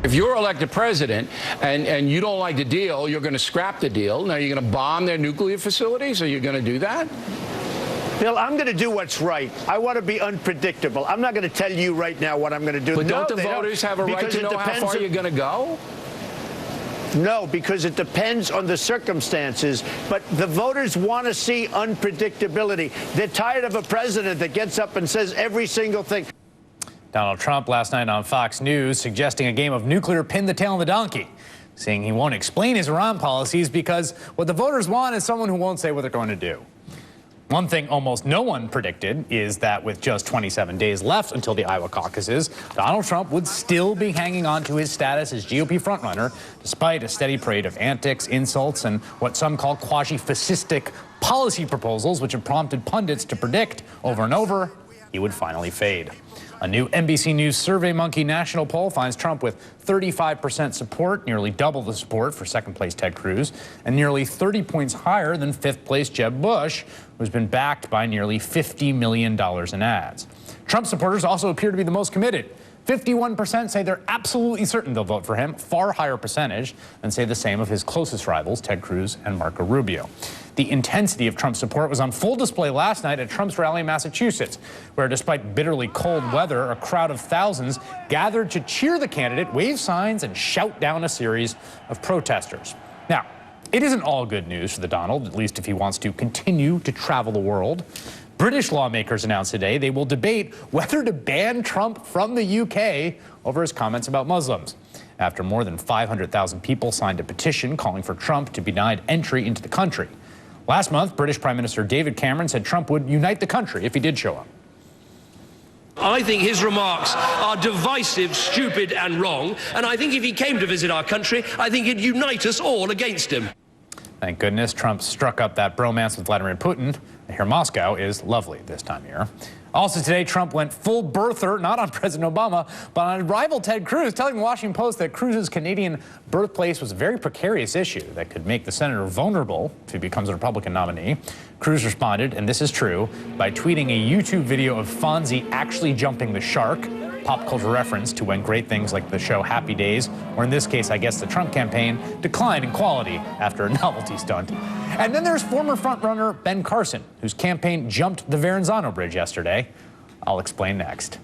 If you're elected president and you don't like the deal, you're going to scrap the deal. Now, you're going to bomb their nuclear facilities? Are you going to do that? Bill, I'm going to do what's right. I want to be unpredictable. I'm not going to tell you right now what I'm going to do. But don't the voters have a right to know how far you're going to go? No, because it depends on the circumstances. But the voters want to see unpredictability. They're tired of a president that gets up and says every single thing. Donald Trump last night on Fox News suggesting a game of nuclear pin the tail on the donkey, saying he won't explain his Iran policies because what the voters want is someone who won't say what they're going to do. One thing almost no one predicted is that with just 27 days left until the Iowa caucuses, Donald Trump would still be hanging on to his status as GOP frontrunner, despite a steady parade of antics, insults, and what some call quasi-fascistic policy proposals, which have prompted pundits to predict over and over he would finally fade. A new NBC News SurveyMonkey national poll finds Trump with 35% support, nearly double the support for second-place Ted Cruz, and nearly 30 points higher than fifth-place Jeb Bush, who's been backed by nearly $50 million in ads. Trump supporters also appear to be the most committed. 51% say they're absolutely certain they'll vote for him, far higher percentage than say the same of his closest rivals, Ted Cruz and Marco Rubio. The intensity of Trump's support was on full display last night at Trump's rally in Massachusetts, where despite bitterly cold weather, a crowd of thousands gathered to cheer the candidate, wave signs, and shout down a series of protesters. Now, it isn't all good news for the Donald, at least if he wants to continue to travel the world. British lawmakers announced today they will debate whether to ban Trump from the UK over his comments about Muslims, after more than 500,000 people signed a petition calling for Trump to be denied entry into the country. Last month, British Prime Minister David Cameron said Trump would unite the country if he did show up. I think his remarks are divisive, stupid and wrong, and I think if he came to visit our country, I think it'd unite us all against him. Thank goodness Trump struck up that bromance with Vladimir Putin. I hear Moscow is lovely this time of year. Also today, Trump went full birther, not on President Obama, but on rival Ted Cruz, telling the Washington Post that Cruz's Canadian birthplace was a very precarious issue that could make the senator vulnerable if he becomes a Republican nominee. Cruz responded, and this is true, by tweeting a YouTube video of Fonzie actually jumping the shark, pop culture reference to when great things like the show Happy Days, or in this case, I guess the Trump campaign, declined in quality after a novelty stunt. And then there's former frontrunner Ben Carson, whose campaign jumped the Verrazano Bridge yesterday. I'll explain next.